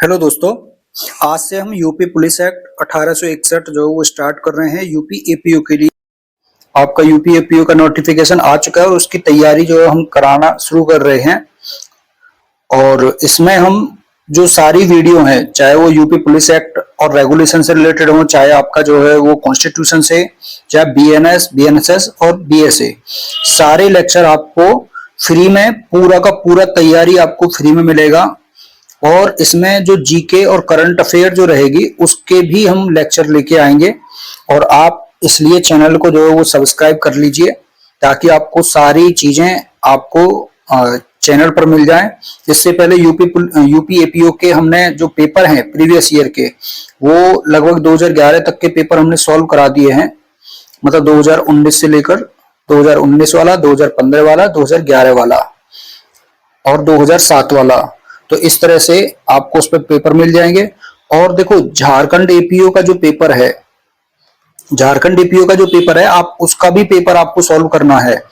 Hello दोस्तों, आज से हम यूपी पुलिस एक्ट 1861 जो वो स्टार्ट कर रहे हैं यूपी एपीओ के लिए। आपका यूपी एपीओ का नोटिफिकेशन आ चुका है और उसकी तैयारी जो है हम कराना शुरू कर रहे हैं। और इसमें हम जो सारी वीडियो हैं, चाहे वो यूपी पुलिस एक्ट और रेगुलेशन से रिलेटेड हो, चाहे आपका जो है वो कॉन्स्टिट्यूशन से, चाहे बीएनएस, बीएनएसएस और बीएसए, सारे लेक्चर आपको फ्री में पूरा का पूरा तैयारी आपको फ्री में मिलेगा। और इसमें जो जीके और करंट अफेयर जो रहेगी उसके भी हम लेक्चर लेके आएंगे। और आप इसलिए चैनल को जो है वो सब्सक्राइब कर लीजिए ताकि आपको सारी चीजें आपको चैनल पर मिल जाएं। इससे पहले यूपी एपीओ के हमने जो पेपर हैं प्रीवियस ईयर के, वो लगभग 2011 तक के पेपर हमने सॉल्व करा दिए हैं। मतलब 2019 से लेकर 2019 वाला, 2015 वाला, 2011 वाला और 2007 वाला। तो इस तरह से आपको उस पर पेपर मिल जाएंगे। और देखो, झारखंड एपीओ का जो पेपर है, आप उसका भी पेपर आपको सॉल्व करना है।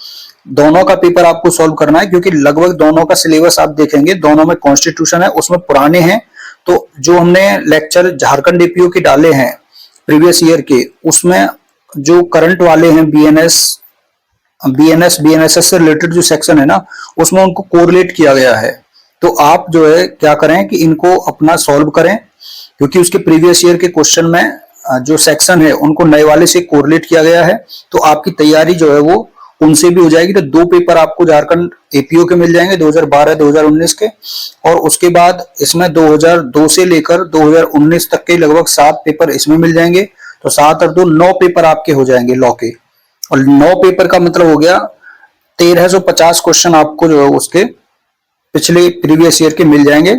दोनों का पेपर आपको सॉल्व करना है क्योंकि लगभग दोनों का सिलेबस आप देखेंगे, दोनों में कॉन्स्टिट्यूशन है, उसमें पुराने हैं। तो जो हमने लेक्चर झारखंड एपीओ के डाले हैं प्रीवियस ईयर के, उसमें जो करंट वाले हैं बीएनएसएस से रिलेटेड जो सेक्शन है ना, उसमें उनको कोरिलेट किया गया है। तो आप जो है क्या करें कि इनको अपना सॉल्व करें, क्योंकि उसके प्रीवियस ईयर के क्वेश्चन में जो सेक्शन है उनको नए वाले से कोरिलेट किया गया है। तो आपकी तैयारी जो है वो उनसे भी हो जाएगी। तो दो पेपर आपको झारखंड एपीओ के मिल जाएंगे 2012-2019 के। और उसके बाद इसमें 2002 से लेकर 2019 तक के लगभग 7 पेपर इसमें मिल जाएंगे। तो 7 और 2 9 पेपर आपके हो जाएंगे लॉ के। और 9 पेपर का मतलब हो गया 1350 क्वेश्चन आपको जो है उसके पिछले प्रीवियस ईयर के मिल जाएंगे।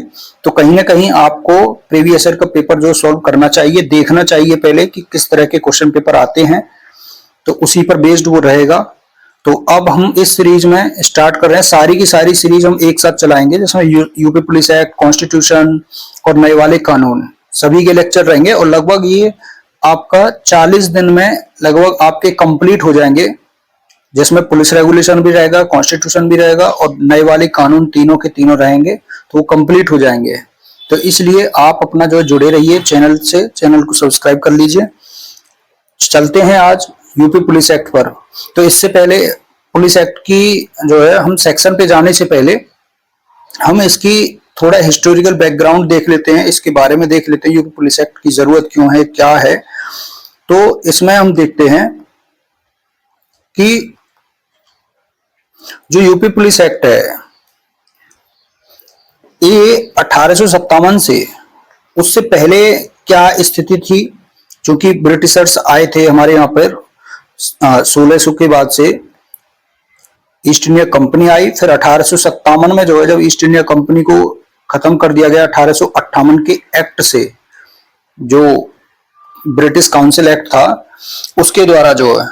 तो कहीं ना कहीं आपको प्रीवियस ईयर का पेपर जो सॉल्व करना चाहिए, देखना चाहिए पहले कि किस तरह के क्वेश्चन पेपर आते हैं, तो उसी पर बेस्ड वो रहेगा। तो अब हम इस सीरीज में स्टार्ट कर रहे हैं। सारी की सारी सीरीज हम एक साथ चलाएंगे, जिसमें यूपी पुलिस एक्ट, कॉन्स्टिट्यूशन और नए वाले कानून सभी के लेक्चर रहेंगे। और लगभग ये आपका 40 दिन में लगभग आपके कंप्लीट हो जाएंगे, जिसमें पुलिस रेगुलेशन भी रहेगा, कॉन्स्टिट्यूशन भी रहेगा और नए वाले कानून तीनों के तीनों रहेंगे। तो वो कंप्लीट हो जाएंगे। तो इसलिए आप अपना जो जुड़े रहिए चैनल से, चैनल को सब्सक्राइब कर लीजिए। चलते हैं आज यूपी पुलिस एक्ट पर। तो इससे पहले पुलिस एक्ट की जो है, हम सेक्शन पे जाने से पहले हम इसकी थोड़ा हिस्टोरिकल बैकग्राउंड देख लेते हैं, इसके बारे में देख लेते हैं यूपी पुलिस एक्ट की जरूरत क्यों है, क्या है। तो इसमें हम देखते हैं कि जो यूपी पुलिस एक्ट है ये 1857 से, उससे पहले क्या स्थिति थी। क्योंकि ब्रिटिशर्स आए थे हमारे यहाँ पर 1600 के बाद से ईस्ट इंडिया कंपनी आई। फिर 1857 में जो है, जब ईस्ट इंडिया कंपनी को खत्म कर दिया गया 1858 के एक्ट से, जो ब्रिटिश काउंसिल एक्ट था उसके द्वारा जो है।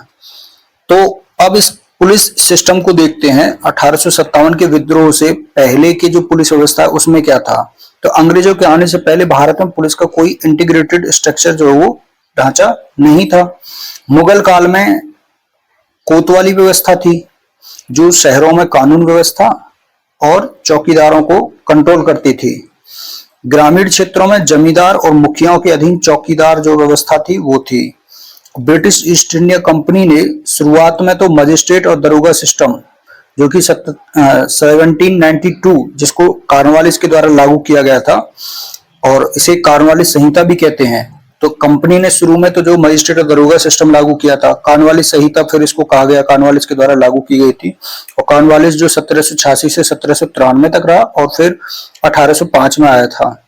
तो अब इस पुलिस सिस्टम को देखते हैं। 1857 के विद्रोह से पहले की जो पुलिस व्यवस्था है उसमें क्या था। तो अंग्रेजों के आने से पहले भारत में पुलिस का कोई इंटीग्रेटेड स्ट्रक्चर जो है वो ढांचा नहीं था। मुगल काल में कोतवाली व्यवस्था थी, जो शहरों में कानून व्यवस्था और चौकीदारों को कंट्रोल करती थी। ग्रामीण क्षेत्रों में जमींदार और मुखियाओं के अधीन चौकीदार जो व्यवस्था थी वो थी। ब्रिटिश ईस्ट इंडिया कंपनी ने शुरुआत में तो मजिस्ट्रेट और दरोगा सिस्टम, जो कि 1792, जिसको कॉर्नवालिस के द्वारा लागू किया गया था, और इसे कॉर्नवालिस संहिता भी कहते हैं। तो कंपनी ने शुरू में तो जो मजिस्ट्रेट और दरोगा सिस्टम लागू किया था, कॉर्नवालिस संहिता फिर इसको कहा गया, कॉर्नवालिस के द्वारा लागू की गई थी। और कॉर्नवालिस जो 1786 से 1793 तक रहा और फिर 1805 में आया था।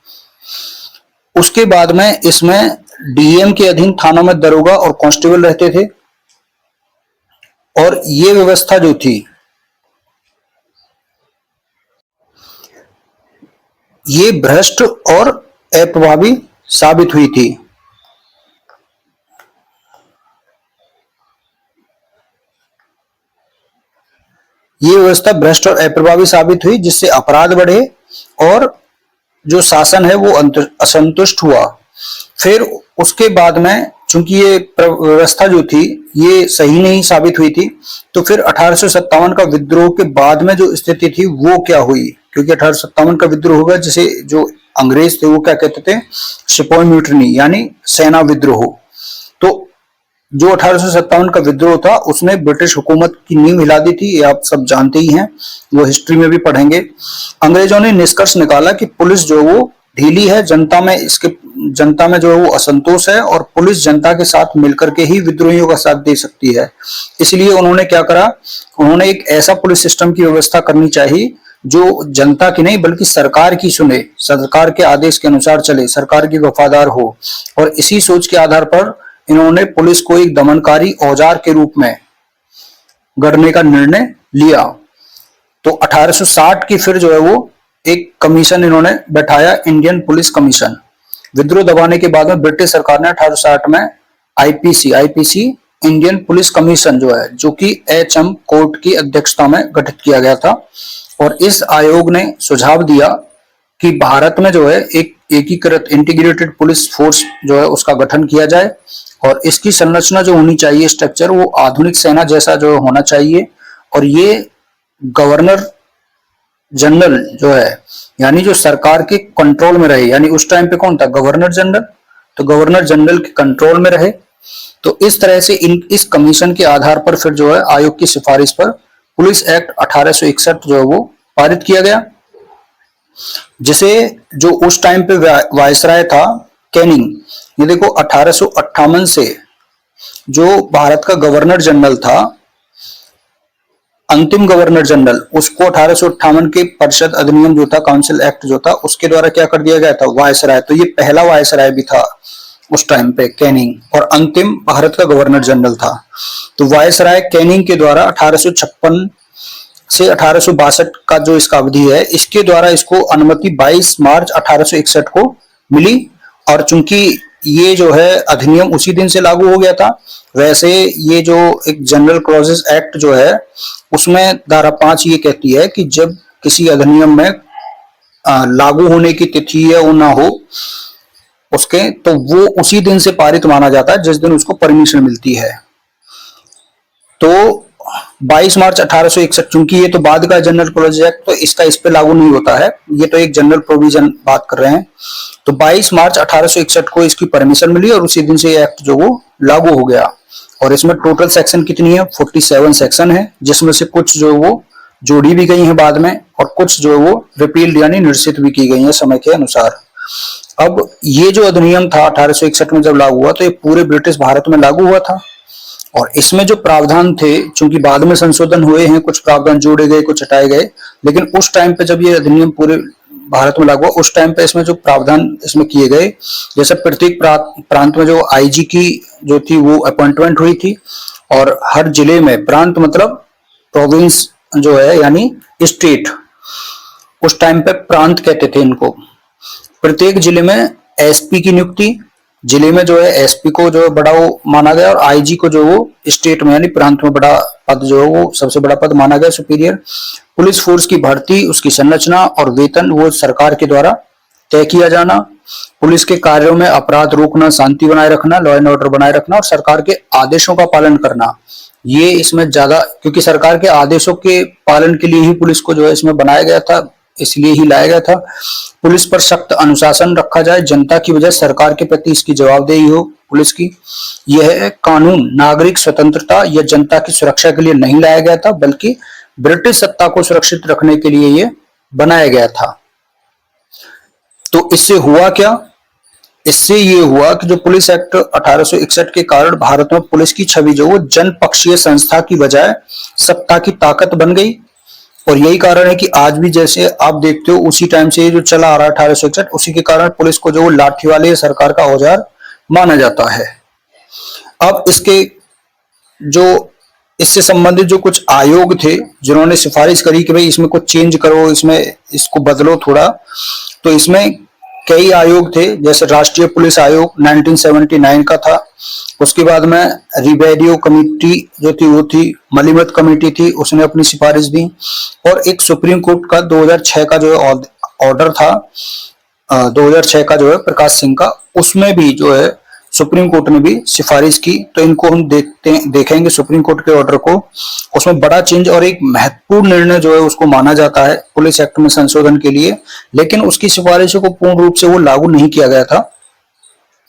उसके बाद में इसमें डीएम के अधीन थानों में दरोगा और कांस्टेबल रहते थे। और ये व्यवस्था जो थी, ये भ्रष्ट और अप्रभावी साबित हुई थी। ये व्यवस्था भ्रष्ट और अप्रभावी साबित हुई, जिससे अपराध बढ़े और जो शासन है वो असंतुष्ट हुआ। फिर उसके बाद में चूंकि ये व्यवस्था जो थी ये सही नहीं साबित हुई थी, तो फिर 1857 का विद्रोह के बाद में जो स्थिति थी वो क्या हुई, क्योंकि 1857 का विद्रोह होगा जिसे जो अंग्रेज थे वो क्या कहते थे, सिपोही म्यूटनी यानी सेना विद्रोह। तो जो 1857 का विद्रोह था उसने ब्रिटिश हुकूमत की नींव हिला दी थी, ये आप सब जानते ही हैं, वो हिस्ट्री में भी पढ़ेंगे। अंग्रेजों ने निष्कर्ष निकाला कि पुलिस जो वो ढीली है, जनता में जो है वो असंतोष है और पुलिस जनता के साथ मिलकर के ही विद्रोहियों का साथ दे सकती है। इसलिए उन्होंने क्या करा, उन्होंने एक ऐसा पुलिस सिस्टम की व्यवस्था करनी चाहिए जो जनता की नहीं बल्कि सरकार की सुने, सरकार के आदेश के अनुसार चले, सरकार की वफादार हो। और इसी सोच के आधार पर इन्होंने पुलिस को एक दमनकारी औजार के रूप में गढ़ने का निर्णय लिया। तो 1860 की फिर जो है वो एक कमीशन इन्होंने बैठाया, इंडियन पुलिस कमीशन। विद्रोह दबाने के बाद में ब्रिटिश सरकार ने 1860 में आईपीसी इंडियन पुलिस कमीशन जो है, जो कि HM कोर्ट की अध्यक्षता में गठित किया गया था। और इस आयोग ने सुझाव दिया कि भारत में जो है एक एकीकृत इंटीग्रेटेड पुलिस फोर्स जो है उसका गठन किया जाए और इसकी संरचना जो होनी चाहिए, स्ट्रक्चर, वो आधुनिक सेना जैसा जो होना चाहिए। और ये गवर्नर जनरल जो है यानी जो सरकार के कंट्रोल में रहे, यानी उस टाइम पे कौन था, गवर्नर जनरल, तो गवर्नर जनरल के कंट्रोल में रहे। तो इस तरह से इस कमीशन के आधार पर फिर जो है आयोग की सिफारिश पर पुलिस एक्ट 1861 जो है वो पारित किया गया, जिसे जो उस टाइम पे वायसराय था कैनिंग, ये देखो 1858 से जो भारत का गवर्नर जनरल था, अंतिम गवर्नर जनरल, उसको 1858 के परिषद अधिनियम जो था, काउंसिल एक्ट जो था, उसके द्वारा क्या कर दिया गया था, वायसराय। तो ये पहला वायसराय भी था उस टाइम पे कैनिंग, और अंतिम भारत का गवर्नर जनरल था। तो वायसराय कैनिंग के द्वारा 1856 से 1862 का जो इसका अवधि है, इसके द्वारा इसको अनुमति 22 मार्च 1861 को मिली। और चूंकि ये जो है अधिनियम उसी दिन से लागू हो गया था, वैसे ये जो एक जनरल क्लॉजेस एक्ट जो है उसमें धारा 5 ये कहती है कि जब किसी अधिनियम में लागू होने की तिथि है वो ना हो उसके, तो वो उसी दिन से पारित माना जाता है जिस दिन उसको परमिशन मिलती है। तो 22 मार्च 1861, चूंकि ये तो बाद का जनरल क्लॉजेस एक्ट, तो इसका इस पे लागू नहीं होता है, ये तो एक जनरल प्रोविजन बात कर रहे हैं। तो 22 मार्च 1861 को इसकी परमिशन मिली और उसी दिन से ये एक्ट जो वो लागू हो गया। और इसमें टोटल सेक्शन कितनी है, 47 सेक्शन है, जिसमें से कुछ जो वो जोड़ी भी गई हैं बाद में और कुछ जो वो रिपील्ड यानी निरसित भी की गई हैं समय के अनुसार। अब ये जो अधिनियम था 1861 में जब लागू हुआ तो ये पूरे ब्रिटिश भारत में लागू हुआ था। और इसमें जो प्रावधान थे, चूंकि बाद में संशोधन हुए हैं, कुछ प्रावधान जोड़े गए, कुछ हटाए गए, लेकिन उस टाइम पे जब ये अधिनियम पूरे भारत में लागू हुआ उस टाइम पे इसमें जो प्रावधान इसमें किए गए, जैसे प्रत्येक प्रांत में जो IG की जो थी वो अपॉइंटमेंट हुई थी, और हर जिले में, प्रांत मतलब प्रोविंस जो है यानी स्टेट, उस टाइम पे प्रांत कहते थे इनको, प्रत्येक जिले में SP की नियुक्ति, जिले में जो है SP को जो बड़ा वो माना गया, और IG को जो वो स्टेट में यानी प्रांत में बड़ा पद जो है वो सबसे बड़ा पद माना गया, सुपीरियर। पुलिस फोर्स की भर्ती, उसकी संरचना और वेतन वो सरकार के द्वारा तय किया जाना। पुलिस के कार्यों में अपराध रोकना, शांति बनाए रखना, लॉ एंड ऑर्डर बनाए रखना और सरकार के आदेशों का पालन करना, ये इसमें ज्यादा, क्योंकि सरकार के आदेशों के पालन के लिए ही पुलिस को जो है इसमें बनाया गया था, इसलिए ही लाया गया था। पुलिस पर सख्त अनुशासन रखा जाए, जनता की वजह सरकार के प्रति इसकी जवाबदेही हो पुलिस की। यह कानून नागरिक स्वतंत्रता या जनता की सुरक्षा के लिए नहीं लाया गया था, बल्कि ब्रिटिश सत्ता को सुरक्षित रखने के लिए यह बनाया गया था। तो इससे हुआ क्या, इससे ये हुआ कि जो पुलिस एक्ट 1861 के कारण भारत में पुलिस की छवि जो वो जनपक्षीय संस्था की बजाय सत्ता की ताकत बन गई। और यही कारण है कि आज भी जैसे आप देखते हो उसी टाइम से जो चला आ रहा है 1861, उसी के कारण पुलिस को जो वो लाठी वाले सरकार का औजार माना जाता है। अब इससे संबंधित जो कुछ आयोग थे जिन्होंने सिफारिश करी कि भाई इसमें कुछ चेंज करो, इसमें इसको बदलो थोड़ा, तो इसमें कई आयोग थे, जैसे राष्ट्रीय पुलिस आयोग 1979 का था। उसके बाद में रिबेरियो कमेटी जो थी वो थी, मलिमत कमेटी थी, उसने अपनी सिफारिश दी। और एक सुप्रीम कोर्ट का 2006 का जो है ऑर्डर था, 2006 का जो है प्रकाश सिंह का, उसमें भी जो है सुप्रीम कोर्ट ने भी सिफारिश की। तो इनको हम देखेंगे सुप्रीम कोर्ट के ऑर्डर को। उसमें बड़ा चेंज और एक महत्वपूर्ण निर्णय जो है उसको माना जाता है पुलिस एक्ट में संशोधन के लिए, लेकिन उसकी सिफारिशों को पूर्ण रूप से वो लागू नहीं किया गया था,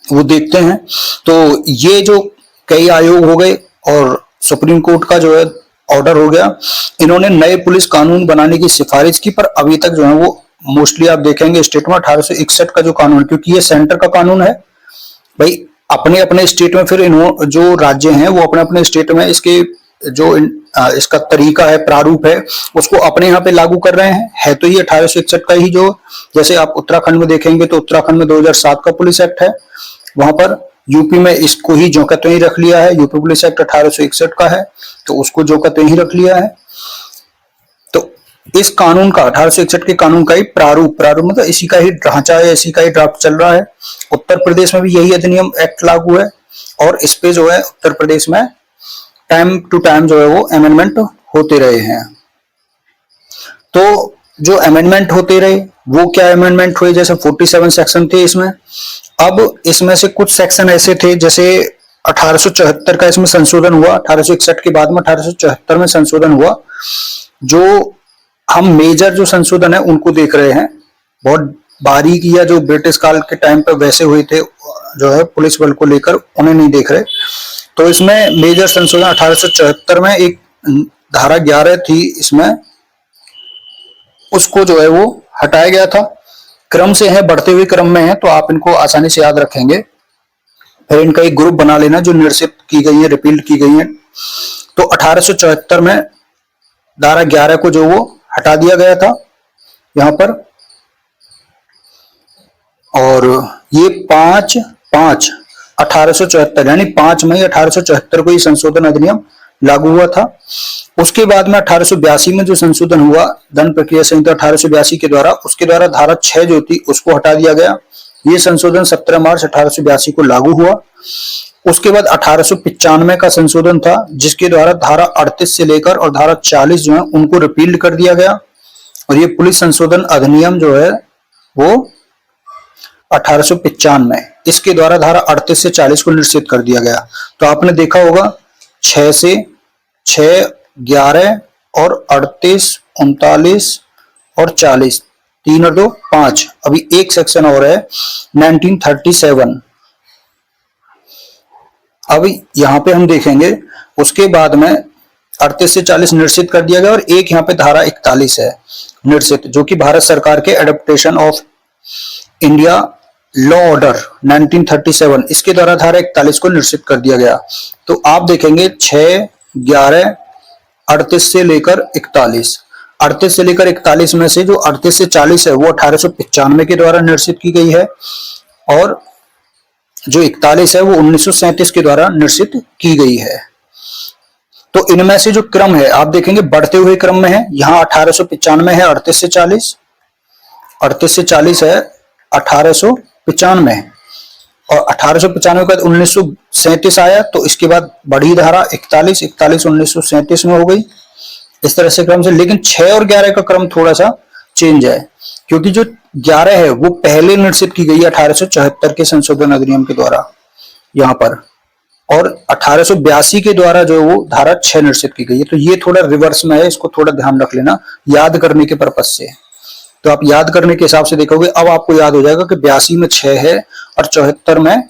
वो देखते हैं। तो ये जो कई आयोग हो गए और सुप्रीम कोर्ट का जो है ऑर्डर हो गया, इन्होंने नए पुलिस कानून बनाने की सिफारिश की, पर अभी तक जो है वो मोस्टली आप देखेंगे स्टेट में 1861 का जो कानून, क्योंकि ये सेंटर का कानून है भाई, अपने अपने स्टेट में फिर जो राज्य हैं वो अपने अपने स्टेट में इसके जो इसका तरीका है, प्रारूप है, उसको अपने यहाँ पे लागू कर रहे हैं। है तो ये 1861 का ही, जो जैसे आप उत्तराखंड में देखेंगे तो उत्तराखंड में 2007 का पुलिस एक्ट है, वहां पर यूपी में इसको ही जो का त्यों ही रख लिया है, यूपी पुलिस एक्ट 1861 का है तो उसको जो का त्यों ही रख लिया है। तो इस कानून का 1861 के कानून का ही प्रारूप मतलब इसी का ही ढांचा है, इसी का ही ड्राफ्ट चल रहा है। उत्तर प्रदेश में भी यही अधिनियम एक्ट लागू है और इस पे जो है उत्तर प्रदेश में टाइम टू टाइम जो है वो अमेंडमेंट होते रहे हैं। तो जो अमेंडमेंट होते रहे वो क्या अमेंडमेंट हुए, जैसे 47 सेक्शन थे इसमें। अब इसमें से कुछ सेक्शन ऐसे थे, जैसे 1874 का इसमें संशोधन हुआ, 1861 के बाद में 1874 में संशोधन हुआ। जो हम मेजर जो संशोधन है उनको देख रहे हैं, बहुत बारीक या जो ब्रिटिश काल के टाइम पर वैसे हुए थे जो है पुलिस बल को लेकर, उन्हें नहीं देख रहे। तो इसमें मेजर संशोधन 1874 में एक धारा 11 थी इसमें, उसको जो है वो हटाया गया था। क्रम से है, बढ़ते हुए क्रम में है, तो आप इनको आसानी से याद रखेंगे। फिर इनका एक ग्रुप बना लेना जो निरसित की गई है, रिपील की गई है। तो 1874 में धारा 11 को जो वो हटा दिया गया था यहां पर, और ये 5/5/1874 यानी 5 मई 1874 को ये संशोधन अधिनियम लागू हुआ था। उसके बाद में 1882 में जो संशोधन हुआ दंड प्रक्रिया संहिता 1882 के द्वारा, उसके द्वारा धारा 6 जो थी उसको हटा दिया गया। ये संशोधन 17 मार्च 1882 को लागू हुआ। उसके बाद 1895 का संशोधन था, जिसके द्वारा धारा 38 से लेकर और धारा 40 जो है उनको रिपील कर दिया गया। और ये पुलिस संशोधन अधिनियम जो है वो 1895, इसके द्वारा धारा 38 से 40 को निश्चित कर दिया गया। तो आपने देखा होगा 6 से 6, 11 और 38, 39 और 40, 3 और 2 5। अभी एक सेक्शन और है 1937। अब यहाँ पे हम देखेंगे उसके बाद में 38 से 40 निश्चित कर दिया गया, और एक यहाँ पे धारा 41 है निश्चित, जो कि भारत सरकार के adaptation of India law order 1937, इसके द्वारा धारा 41 को निश्चित कर दिया गया। तो आप देखेंगे 6, 11, 38 से लेकर 41, 38 से लेकर 41 में से जो 38 से 40 है वो 1895 के द्वारा निश्चित की गई है, और जो 41 है वो 1937 के द्वारा निश्चित की गई है। तो इनमें से जो क्रम है आप देखेंगे बढ़ते हुए क्रम में है। यहाँ 1895 है 38 से 40, 38 से 40 है 1895, और 1895 के बाद 1937 आया, तो इसके बाद बढ़ी धारा 41, 41 1937 में हो गई। इस तरह से क्रम से, लेकिन 6 और 11 का क्रम थोड़ा सा चेंज है, क्योंकि जो 11 है वो पहले निश्चित की गई है 1874 के संशोधन अधिनियम के द्वारा यहाँ पर, और 1882 के द्वारा जो वो धारा 6 निश्चित की गई है। तो ये थोड़ा रिवर्स में है, इसको थोड़ा ध्यान रख लेना याद करने के पर्पज से। तो आप याद करने के हिसाब से देखोगे, अब आपको याद हो जाएगा कि 82 में 6 है और 74 में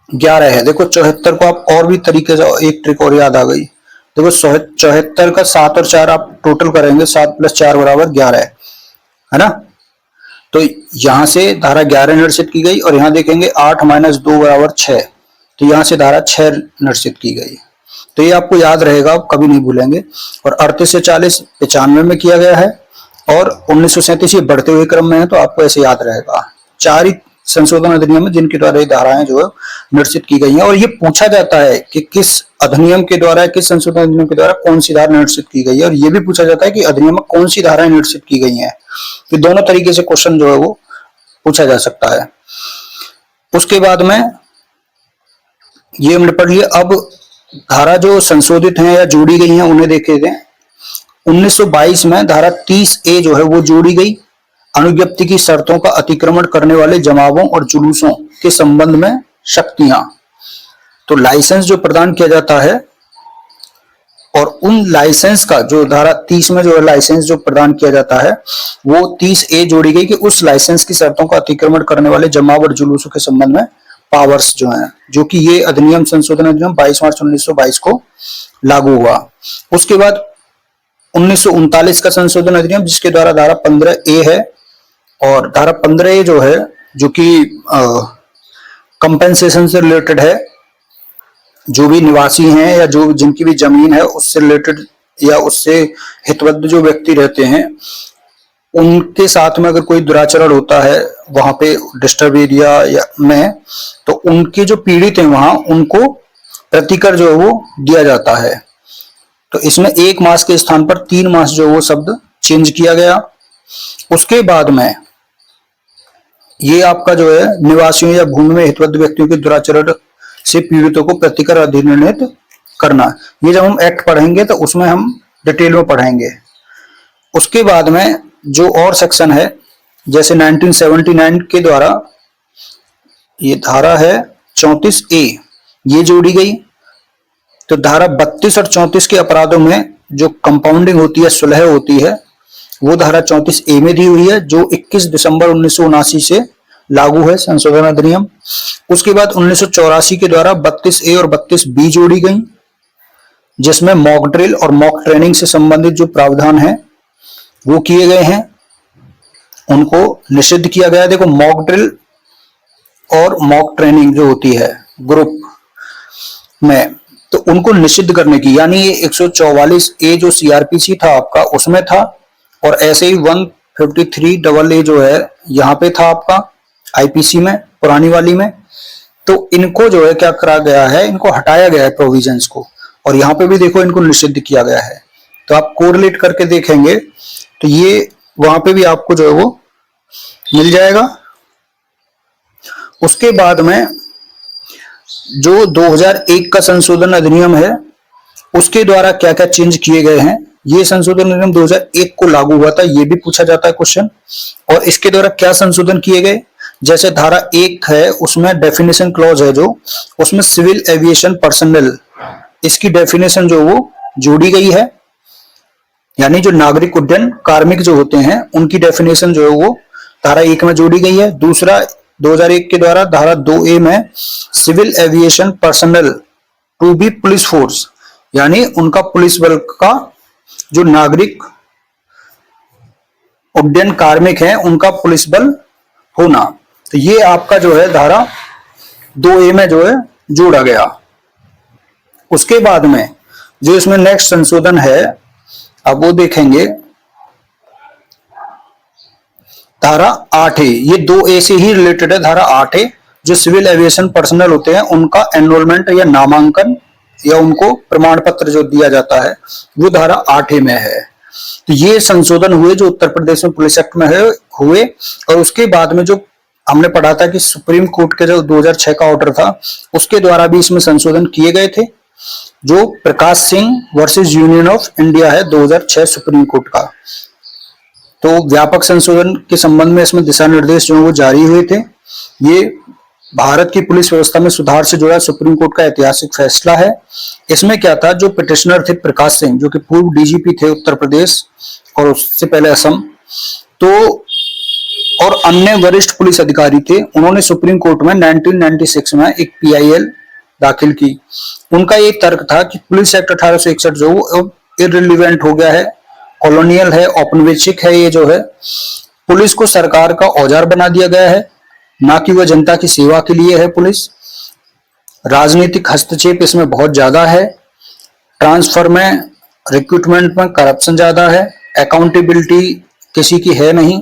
11 है। देखो 74 को आप और भी तरीके से, एक ट्रिक और याद आ गई। देखो 74 का 7 और 4 आप टोटल करेंगे, 7 + 4 = 11 है ना। तो यहां से धारा 11 निश्चित की गई, और यहां देखेंगे 8 - 2 = 6, तो यहां से धारा 6 निश्चित की गई। तो ये आपको याद रहेगा, आप कभी नहीं भूलेंगे। और 38 से 40 95 में किया गया है, और 1937 ये बढ़ते हुए क्रम में है, तो आपको ऐसे याद रहेगा। 4 ही संशोधन अधिनियम है जिनके द्वारा ये धाराएं जो है निश्चित की गई हैं। और ये पूछा जाता है कि किस अधिनियम के द्वारा, किस संशोधन अधिनियम के द्वारा कौन सी धारा निश्चित की गई है, और ये भी पूछा जाता है कि अधिनियम में कौन सी धाराएं निश्चित की गई हैं। तो दोनों तरीके से क्वेश्चन जो है वो पूछा जा सकता है। उसके बाद में ये हमने पढ़ लिया। अब धारा जो संशोधित हैं या जोड़ी गई हैं उन्हें देखे थे। 1922 में धारा 30A जो है वो जोड़ी गई। अनुज्ञप्ति की शर्तों का अतिक्रमण करने वाले जमावों और जुलूसों के संबंध में शक्तियां। तो लाइसेंस जो प्रदान किया जाता है और उन लाइसेंस का जो धारा 30 में जो लाइसेंस जो प्रदान किया जाता है वो 30A जोड़ी गई कि उस लाइसेंस की शर्तों का अतिक्रमण करने वाले जमाव और जुलूसों के संबंध में पावर्स जो हैं, जो कि ये अधिनियम संशोधन अधिनियम 22 मार्च 1922 को लागू हुआ। उसके बाद 1939 का संशोधन अधिनियम जिसके द्वारा धारा 15A है, और धारा 15A जो है जो कि कंपेंसेशन से रिलेटेड है, जो भी निवासी हैं या जो जिनकी भी जमीन है उससे रिलेटेड या उससे हितबद्ध जो व्यक्ति रहते हैं उनके साथ में अगर कोई दुराचरण होता है वहां पे डिस्टर्ब एरिया में, तो उनके जो पीड़ित हैं वहां उनको प्रतिकर जो है वो दिया जाता है। तो इसमें 1 मास के स्थान पर 3 मास जो वो शब्द चेंज किया गया। उसके बाद में ये आपका जो है निवासियों या भूमि में हितबद्ध व्यक्तियों के दुराचरण से पीड़ितों को प्रतिकर अधिनियमित करना, ये जब हम एक्ट पढ़ेंगे तो उसमें हम डिटेल में पढ़ेंगे। उसके बाद में जो और सेक्शन है जैसे 1979 के द्वारा ये धारा है 34A ये जोड़ी गई। तो धारा 32 और 34 के अपराधों में जो कंपाउंडिंग होती है, सुलह होती है, वो धारा 34A में दी हुई है जो 21 दिसंबर 1979 से लागू है संशोधन अधिनियम। उसके बाद 1984 के द्वारा 32A और 32B जोड़ी गई जिसमें मॉक ड्रिल और मॉक ट्रेनिंग से संबंधित जो प्रावधान है वो किए गए हैं, उनको निषिद्ध किया गया है। देखो मॉक ड्रिल और मॉक ट्रेनिंग जो होती है ग्रुप में, तो उनको निषिद्ध करने की, यानी ये 144A जो CRPC था आपका उसमें था, और ऐसे ही 153AA जो है यहाँ पे था आपका IPC में पुरानी वाली में। तो इनको जो है क्या करा गया है, इनको हटाया गया है प्रोविजंस को, और यहाँ पे भी देखो इनको निषिद्ध किया गया है। तो आप कोरिलेट करके देखेंगे तो ये वहां पे भी आपको जो है वो मिल जाएगा। उसके बाद में जो 2001 का संशोधन अधिनियम है उसके द्वारा क्या क्या चेंज किए गए हैं, ये संशोधन अधिनियम 2001 को लागू हुआ था, ये भी पूछा जाता है क्वेश्चन। और इसके द्वारा क्या संशोधन किए गए, जैसे धारा 1 है उसमें डेफिनेशन क्लॉज है जो उसमें सिविल एविएशन पर्सनल, इसकी डेफिनेशन जो वो जोड़ी गई है, यानी जो नागरिक उड्डयन कार्मिक जो होते हैं उनकी डेफिनेशन जो है वो धारा 1 में जोड़ी गई है। दूसरा 2001 के द्वारा धारा 2A में civil aviation personnel to be police force, यानी उनका पुलिस बल का जो नागरिक उड्डयन कार्मिक हैं उनका पुलिस बल होना, तो ये आपका जो है धारा 2A में जो है जोड़ा गया। उसके बाद में जो इसमें नेक्स्ट संशोधन है अब वो देखेंगे धारा 8A, ये 2A से ही रिलेटेड है। धारा 8A जो सिविल एविएशन पर्सनल होते हैं उनका एनरोलमेंट या नामांकन या उनको प्रमाण पत्र जो दिया जाता है वो धारा 8A में है। तो ये संशोधन हुए जो उत्तर प्रदेश में पुलिस एक्ट में है हुए। और उसके बाद में जो हमने पढ़ा था कि सुप्रीम कोर्ट के जो 2006 का ऑर्डर था उसके द्वारा भी इसमें संशोधन किए गए थे, जो Prakash Singh versus Union of India है 2006 सुप्रीम कोर्ट का। तो व्यापक संशोधन के संबंध में इसमें दिशा निर्देश जो वो जारी हुए थे। ये भारत की पुलिस व्यवस्था में सुधार से जुड़ा सुप्रीम कोर्ट का ऐतिहासिक फैसला है। इसमें क्या था, जो पिटिशनर थे प्रकाश सिंह जो कि पूर्व DGP थे उत्तर प्रदेश और उससे पहले असम, तो और अन्य वरिष्ठ पुलिस अधिकारी थे, उन्होंने सुप्रीम कोर्ट में 1996 में एक PIL दाखिल की। उनका ये तर्क था कि पुलिस एक्ट 1861 जो अब इररिलेवेंट हो गया है, कॉलोनियल है, औपनिवेशिक है, ये जो है पुलिस को सरकार का औजार बना दिया गया है, ना कि वह जनता की सेवा के लिए है। पुलिस राजनीतिक हस्तक्षेप इसमें बहुत ज्यादा है, ट्रांसफर में रिक्रूटमेंट में करप्शन ज्यादा है, अकाउंटेबिलिटी किसी की है नहीं।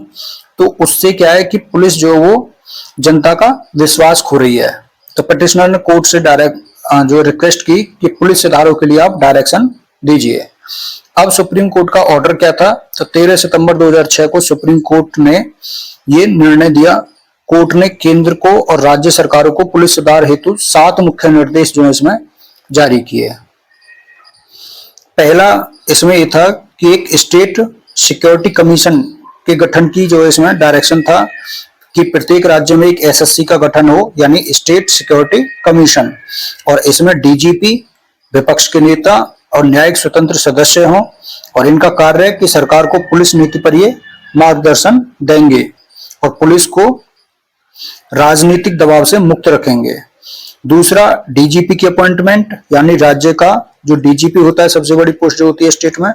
तो उससे क्या है कि पुलिस जो वो जनता का विश्वास खो रही है। तो पिटिशनर ने कोर्ट से डायरेक्ट जो रिक्वेस्ट की कि पुलिस सुधारों के लिए आप डायरेक्शन दीजिए। अब सुप्रीम कोर्ट का ऑर्डर क्या था, तो 13 सितंबर 2006 को सुप्रीम कोर्ट ने ये निर्णय दिया। कोर्ट ने केंद्र को और राज्य सरकारों को पुलिस सुधार हेतु 7 मुख्य निर्देश जो है इसमें जारी किए। पहला इसमें यह था कि एक स्टेट सिक्योरिटी कमीशन के गठन की जो इसमें डायरेक्शन था। कि प्रत्येक राज्य में एक एसएससी का गठन हो, यानी स्टेट सिक्योरिटी कमीशन, और इसमें डीजीपी, विपक्ष के नेता और न्यायिक स्वतंत्र सदस्य हों, और इनका कार्य है कि सरकार को पुलिस नीति पर ये मार्गदर्शन देंगे और पुलिस को राजनीतिक दबाव से मुक्त रखेंगे। दूसरा, डीजीपी की अपॉइंटमेंट, यानी राज्य का जो डीजीपी होता है, सबसे बड़ी पोस्ट जो होती है स्टेट में,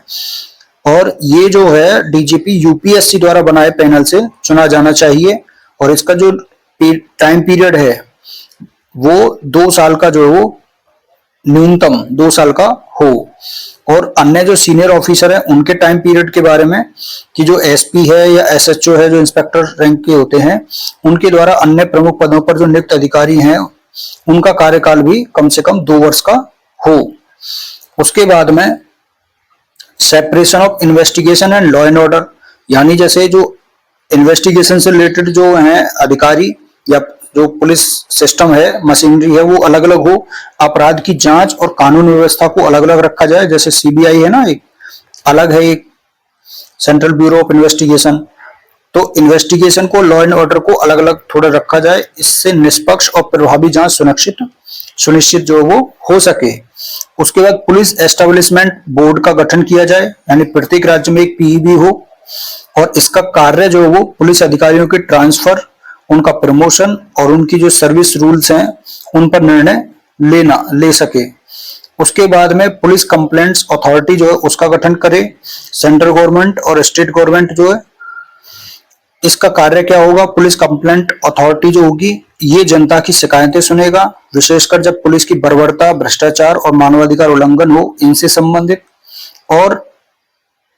और ये जो है डीजीपी यूपीएससी द्वारा बनाए पैनल से चुना जाना चाहिए, और इसका जो टाइम पीरियड है वो 2 साल का जो है वो न्यूनतम 2 साल का हो। और अन्य जो सीनियर ऑफिसर हैं उनके टाइम पीरियड के बारे में कि जो एसपी है या एसएचओ है, जो इंस्पेक्टर रैंक के होते हैं, उनके द्वारा अन्य प्रमुख पदों पर जो नियुक्त अधिकारी हैं उनका कार्यकाल भी कम से कम 2 वर्ष का हो। उसके बाद में separation of investigation and law and order, यानी जैसे जो इन्वेस्टिगेशन से रिलेटेड जो हैं अधिकारी या जो पुलिस सिस्टम है, मशीनरी है, वो अलग अलग हो। अपराध की जांच और कानून व्यवस्था को अलग अलग रखा जाए, जैसे सीबीआई है ना, एक अलग है, एक सेंट्रल ब्यूरो ऑफ इन्वेस्टिगेशन, तो इन्वेस्टिगेशन को, लॉ एंड ऑर्डर को अलग अलग थोड़ा रखा जाए, इससे निष्पक्ष और प्रभावी जांच सुनिश्चित जो वो हो सके। उसके बाद पुलिस एस्टेब्लिशमेंट बोर्ड का गठन किया जाए, यानी प्रत्येक राज्य में एक पीईबी हो, और इसका कार्य जो वो पुलिस अधिकारियों के ट्रांसफर, उनका प्रमोशन और उनकी जो सर्विस रूल्स हैं उन पर निर्णय ले सके। उसके बाद में पुलिस कंप्लेंट्स अथॉरिटी जो है उसका गठन करे। सेंट्रल गवर्नमेंट और स्टेट गवर्नमेंट जो है, इसका कार्य क्या होगा, पुलिस कंप्लेंट अथॉरिटी जो होगी ये जनता की शिकायतें सुनेगा, विशेषकर जब पुलिस की बर्बरता, भ्रष्टाचार और मानवाधिकार उल्लंघन हो, इनसे संबंधित। और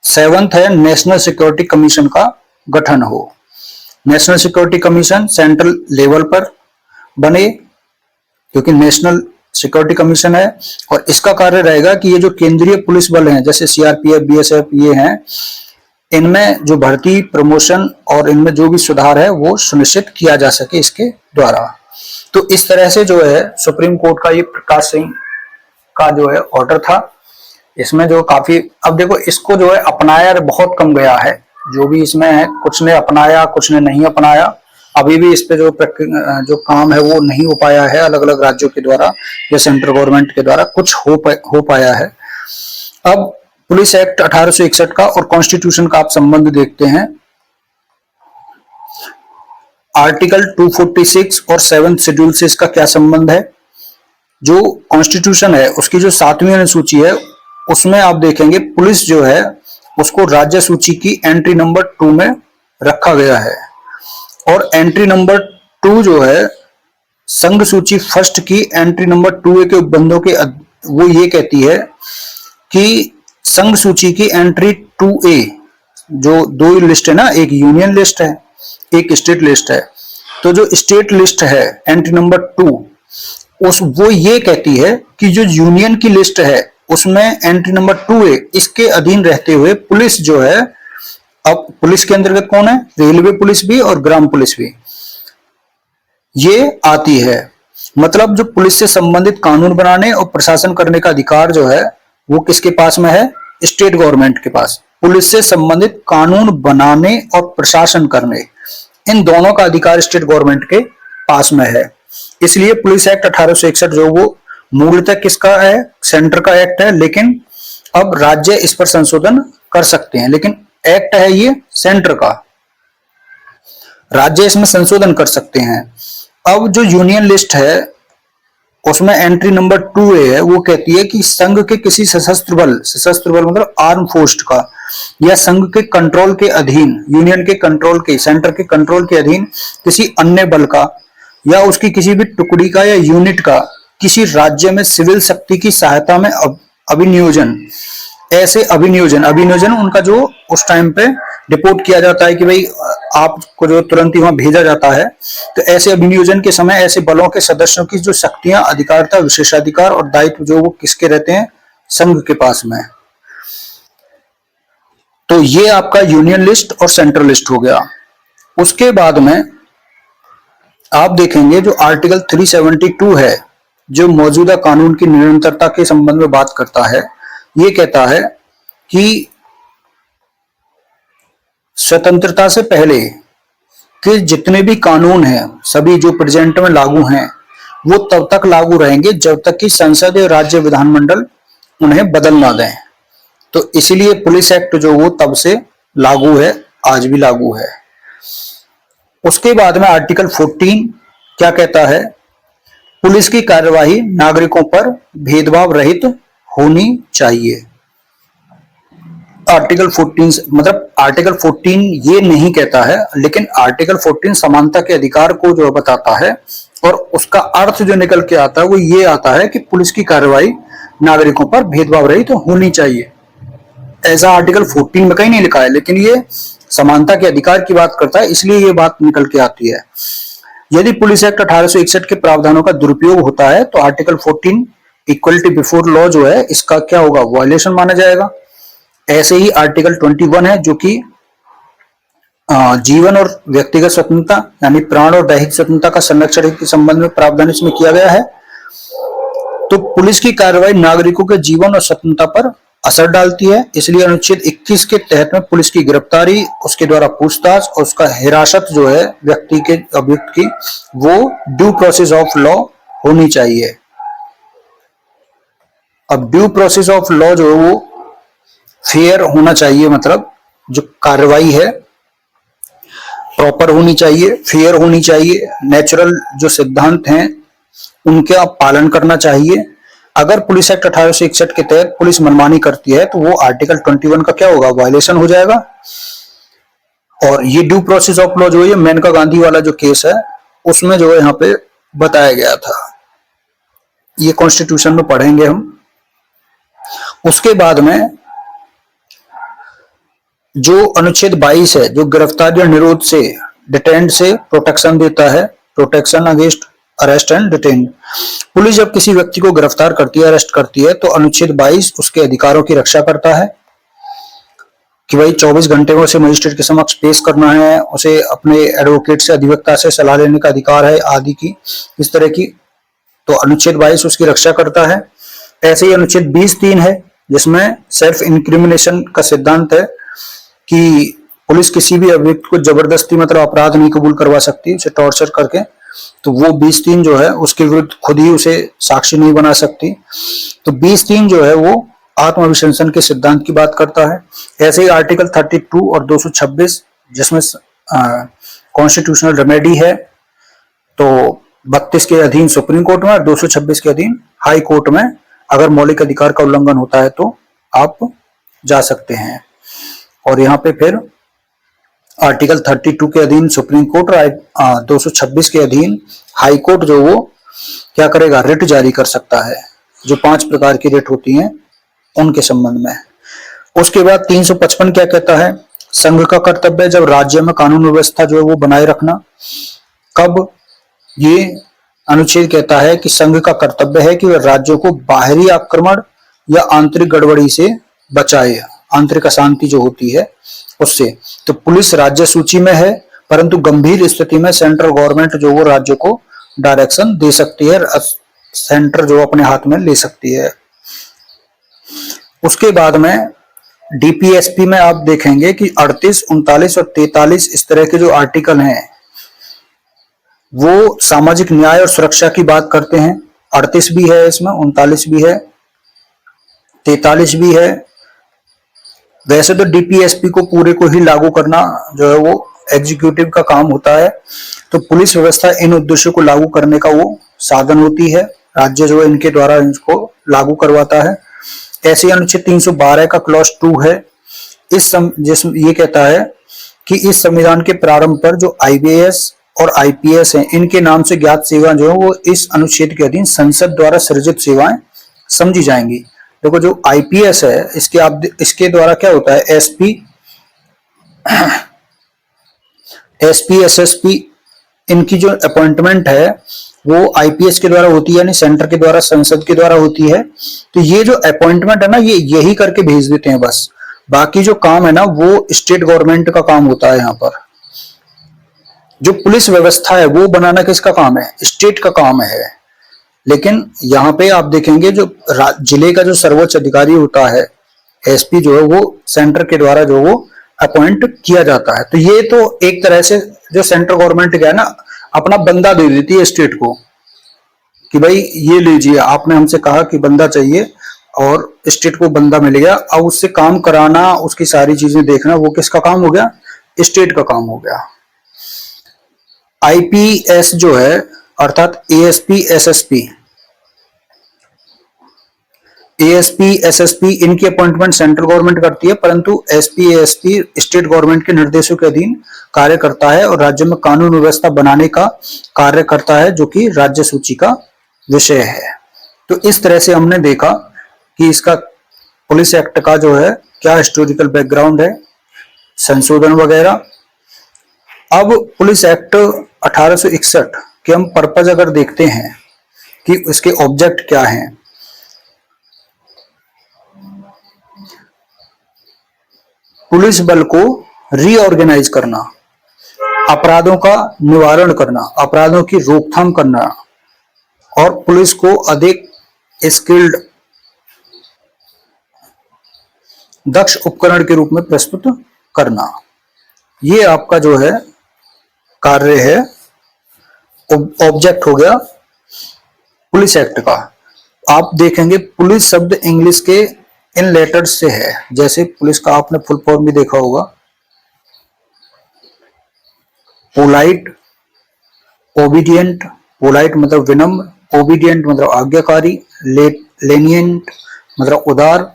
7th है नेशनल सिक्योरिटी कमीशन का गठन हो। National security commission central level पर बने, क्योंकि नेशनल सिक्योरिटी कमीशन है, और इसका कार्य रहेगा कि ये जो केंद्रीय पुलिस बल हैं, जैसे सीआरपीएफ, बीएसएफ, ये हैं, इनमें जो भर्ती, प्रमोशन और इनमें जो भी सुधार है वो सुनिश्चित किया जा सके इसके द्वारा। तो इस तरह से जो है सुप्रीम कोर्ट का ये प्रकाश सिंह का जो है ऑर्डर था। इसमें जो काफी, अब देखो इसको जो है अपनाया बहुत कम गया है, जो भी इसमें है कुछ ने अपनाया, कुछ ने नहीं अपनाया। अभी भी इस पे जो काम है वो नहीं हो पाया है अलग अलग राज्यों के द्वारा या सेंट्रल गवर्नमेंट के द्वारा, कुछ हो पाया है। अब पुलिस एक्ट 1861 का और कॉन्स्टिट्यूशन का आप संबंध देखते हैं। आर्टिकल 246 और 7th शेड्यूल से इसका क्या संबंध है। जो कॉन्स्टिट्यूशन है उसकी जो 7वीं अनुसूची है उसमें आप देखेंगे पुलिस जो है उसको राज्य सूची की एंट्री नंबर 2 में रखा गया है, और एंट्री नंबर 2 जो है संघ सूची फर्स्ट की एंट्री नंबर 2A के उपबंधों के वो ये कहती है कि संघ सूची की एंट्री 2A, जो 2 लिस्ट है ना, एक यूनियन लिस्ट है, एक स्टेट लिस्ट है, तो जो स्टेट लिस्ट है एंट्री नंबर 2 वो ये कहती है कि जो यूनियन की लिस्ट है उसमें एंट्री नंबर 2A इसके अधीन रहते हुए पुलिस जो है, अब पुलिस के अंतर्गत कौन है, रेलवे पुलिस भी और ग्राम पुलिस भी ये आती है। मतलब जो पुलिस से संबंधित कानून बनाने और प्रशासन करने का अधिकार जो है वो किसके पास में है, स्टेट गवर्नमेंट के पास। पुलिस से संबंधित कानून बनाने और प्रशासन करने, इन दोनों का अधिकार स्टेट गवर्नमेंट के पास में है। इसलिए पुलिस एक्ट 1861 जो वो मूलतः किसका है, सेंटर का एक्ट है, लेकिन अब राज्य इस पर संशोधन कर सकते हैं, लेकिन एक्ट है ये सेंटर का, राज्य इसमें संशोधन कर सकते हैं। अब जो यूनियन लिस्ट है उसमें एंट्री नंबर 2A है, वो कहती है कि संघ के किसी सशस्त्र बल मतलब आर्म फोर्स का, या संघ के कंट्रोल के अधीन, यूनियन के कंट्रोल के, सेंटर के कंट्रोल के अधीन किसी अन्य बल का या उसकी किसी भी टुकड़ी का या यूनिट का किसी राज्य में सिविल शक्ति की सहायता में अभिनियोजन, ऐसे अभिनियोजन उनका जो उस टाइम पे रिपोर्ट किया जाता है कि भाई आपको जो तुरंत ही वहां भेजा जाता है, तो ऐसे अभिनियोजन के समय ऐसे बलों के सदस्यों की जो शक्तियां, अधिकारता, विशेषाधिकार और दायित्व जो वो किसके रहते हैं, संघ के पास में। तो ये आपका यूनियन लिस्ट और सेंट्रल लिस्ट हो गया। उसके बाद में आप देखेंगे जो आर्टिकल 372 है, जो मौजूदा कानून की निरंतरता के संबंध में बात करता है। ये कहता है कि स्वतंत्रता से पहले कि जितने भी कानून हैं सभी जो प्रेजेंट में लागू हैं वो तब तक लागू रहेंगे जब तक कि संसद या राज्य विधानमंडल उन्हें बदल ना दें। तो इसीलिए पुलिस एक्ट जो वो तब से लागू है, आज भी लागू है। उसके बाद में आर्टिकल 14 क्या कहता है? पुलिस की कार्यवाही नागरिकों पर भेदभाव रहित होनी चाहिए। आर्टिकल 14 मतलब आर्टिकल 14 ये नहीं कहता है, लेकिन आर्टिकल 14 समानता के अधिकार को जो बताता है, और उसका अर्थ जो निकल के आता है वो ये आता है कि पुलिस की कार्यवाही नागरिकों पर भेदभाव रहित होनी चाहिए। ऐसा आर्टिकल 14 में कहीं नहीं लिखा है, लेकिन ये समानता के अधिकार की बात करता है, इसलिए ये बात निकल के आती है। यदि पुलिस एक्ट 1861 के प्रावधानों का दुरुपयोग होता है तो आर्टिकल 14 इक्वलिटी बिफोर लॉ जो है इसका क्या होगा? वायलेशन माना जाएगा। ऐसे ही आर्टिकल 21 है जो कि जीवन और व्यक्तिगत स्वतंत्रता यानी प्राण और दैहिक स्वतंत्रता का संरक्षण के संबंध में प्रावधान इसमें किया गया है। तो पुलिस की कार्रवाई नागरिकों के जीवन और स्वतंत्रता पर असर डालती है, इसलिए अनुच्छेद 21 के तहत में पुलिस की गिरफ्तारी, उसके द्वारा पूछताछ और उसका हिरासत जो है व्यक्ति के अभियुक्त की, वो ड्यू प्रोसेस ऑफ लॉ होनी चाहिए। अब ड्यू प्रोसेस ऑफ लॉ जो है वो फेयर होना चाहिए, मतलब जो कार्रवाई है प्रॉपर होनी चाहिए, फेयर होनी चाहिए, नेचुरल जो सिद्धांत हैं उनका पालन करना चाहिए। अगर पुलिस एक्ट 1861 के तहत पुलिस मनमानी करती है तो वो आर्टिकल 21 का क्या होगा? वायलेशन हो जाएगा। और ये ड्यू प्रोसेस ऑफ लॉ जो है मेनका गांधी वाला जो केस है उसमें जो है यहाँ पे बताया गया था, ये कॉन्स्टिट्यूशन में पढ़ेंगे हम। उसके बाद में जो अनुच्छेद 22 है जो गिरफ्तार या निरोध से, डिटेंड से प्रोटेक्शन देता है, protection against arrest and detain. Police जब किसी व्यक्ति को गिरफ्तार करती है, अरेस्ट करती है, तो अनुच्छेद 22 उसके अधिकारों की रक्षा करता है कि भाई 24 घंटे में उसे मजिस्ट्रेट के समक्ष पेश करना है, उसे अपने एडवोकेट से, अधिवक्ता से सलाह लेने का अधिकार है आदि की, इस तरह की। तो अनुच्छेद 22 उसकी रक्षा करता है। ऐसे ही अनुच्छेद 20(3) है जिसमें सेल्फ इंक्रिमिनेशन का सिद्धांत है कि पुलिस किसी भी अभियुक्त को जबरदस्ती मतलब अपराध नहीं कबूल करवा सकती, उसे टॉर्चर करके। तो वो 20(3) जो है उसके विरुद्ध खुद ही उसे साक्षी नहीं बना सकती। तो 20(3) जो है वो आत्माभिशंसन के सिद्धांत की बात करता है। ऐसे ही आर्टिकल 32 और 226 जिसमें कॉन्स्टिट्यूशनल रेमेडी है, तो 32 के अधीन सुप्रीम कोर्ट में और 226 के अधीन हाई कोर्ट में अगर मौलिक अधिकार का उल्लंघन होता है तो आप जा सकते हैं। और यहाँ पे फिर आर्टिकल 32 के अधीन सुप्रीम कोर्ट और 226 के अधीन हाई कोर्ट जो वो क्या करेगा? रिट जारी कर सकता है, जो 5 प्रकार की रिट होती हैं उनके संबंध में। उसके बाद 355 क्या कहता है? संघ का कर्तव्य है जब राज्य में कानून व्यवस्था जो है वो बनाए रखना। कब? ये अनुच्छेद कहता है कि संघ का कर्तव्य है कि वह राज्यों को बाहरी आक्रमण या आंतरिक गड़बड़ी से बचाए, आंतरिक अशांति जो होती है उससे। तो पुलिस राज्य सूची में है, परंतु गंभीर स्थिति में सेंट्रल गवर्नमेंट जो वो राज्य को डायरेक्शन दे सकती है, सेंटर जो अपने हाथ में ले सकती है। उसके बाद में डीपीएसपी में आप देखेंगे कि 38, 39 और 43 इस तरह के जो आर्टिकल हैं वो सामाजिक न्याय और सुरक्षा की बात करते हैं। 38 भी है इसमें, 39 भी है, 43 भी है। वैसे तो डीपीएसपी को पूरे को ही लागू करना जो है वो एग्जीक्यूटिव का काम होता है, तो पुलिस व्यवस्था इन उद्देश्यों को लागू करने का वो साधन होती है, राज्य जो है इनके द्वारा इनको लागू करवाता है। ऐसे अनुच्छेद 312 का क्लॉज 2 है, जिसमें ये कहता है कि इस संविधान के प्रारंभ पर जो आईबीएस और आईपीएस हैं इनके नाम से ज्ञात सेवाएं जो है वो इस अनुच्छेद के अधीन संसद द्वारा सृजित सेवाएं समझी जाएंगी। देखो जो आईपीएस है इसके द्वारा क्या होता है? एसपी एसएसपी इनकी जो अपॉइंटमेंट है वो आईपीएस के द्वारा होती है, यानी सेंटर के द्वारा, संसद के द्वारा होती है। तो ये जो अपॉइंटमेंट है ना ये यही करके भेज देते हैं बस, बाकी जो काम है ना वो स्टेट गवर्नमेंट का काम होता है। यहाँ पर जो पुलिस व्यवस्था है वो बनाना किसका काम है? स्टेट का काम है। लेकिन यहाँ पे आप देखेंगे जो जिले का जो सर्वोच्च अधिकारी होता है एसपी जो है वो सेंटर के द्वारा जो वो अपॉइंट किया जाता है। तो ये तो एक तरह से जो सेंट्रल गवर्नमेंट क्या है ना, अपना बंदा दे देती है स्टेट को कि भाई ये लीजिए, आपने हमसे कहा कि बंदा चाहिए और स्टेट को बंदा मिल गया। अब उससे काम कराना, उसकी सारी चीजें देखना, वो किसका काम हो गया? स्टेट का काम हो गया। आईपीएस जो है अर्थात एएसपी एसएसपी, एएसपी एसएसपी इनकी अपॉइंटमेंट सेंट्रल गवर्नमेंट करती है, परंतु एसपी एएसपी स्टेट गवर्नमेंट के निर्देशों के अधीन कार्य करता है और राज्य में कानून व्यवस्था बनाने का कार्य करता है, जो कि राज्य सूची का विषय है। तो इस तरह से हमने देखा कि इसका पुलिस एक्ट का जो है क्या हिस्टोरिकल बैकग्राउंड है, संशोधन वगैरह। अब पुलिस एक्ट 1861 के हम पर्पज अगर देखते हैं कि इसके ऑब्जेक्ट क्या हैं, पुलिस बल को रीऑर्गेनाइज करना, अपराधों का निवारण करना, अपराधों की रोकथाम करना और पुलिस को अधिक स्किल्ड दक्ष उपकरण के रूप में प्रस्तुत करना। ये आपका जो है कार्य है, ऑब्जेक्ट हो गया पुलिस एक्ट का। आप देखेंगे पुलिस शब्द इंग्लिश के इन लेटर्स से है, जैसे पुलिस का आपने फुल फॉर्म भी देखा होगा, पोलाइट, ओबीडियंट, पोलाइट मतलब विनम्र, ओबीडियंट मतलब आज्ञाकारी, लेनियंट मतलब उदार,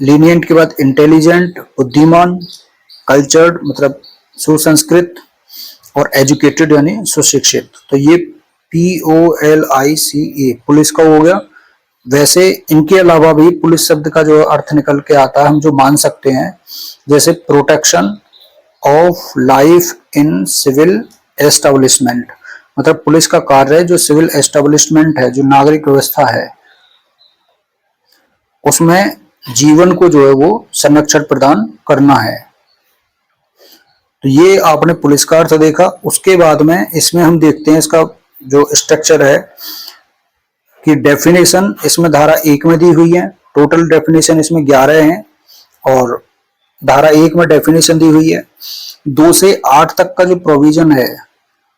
लीनियंट के बाद इंटेलिजेंट बुद्धिमान, कल्चर्ड मतलब सुसंस्कृत और एजुकेटेड यानी सुशिक्षित। तो ये POLICE पुलिस का हो गया। वैसे इनके अलावा भी पुलिस शब्द का जो अर्थ निकल के आता है, हम जो मान सकते हैं, जैसे protection of life in civil establishment, मतलब पुलिस का कार्य है जो सिविल एस्टेब्लिशमेंट है, जो नागरिक व्यवस्था है, उसमें जीवन को जो है वो संरक्षण प्रदान करना है। तो ये आपने पुलिस का अर्थ देखा। उसके बाद में इसमें हम देखते हैं इसका जो स्ट्रक्चर है कि डेफिनेशन इसमें धारा 1 में दी हुई है, टोटल डेफिनेशन इसमें 11 हैं और धारा 1 में डेफिनेशन दी हुई है। 2 से 8 तक का जो प्रोविजन है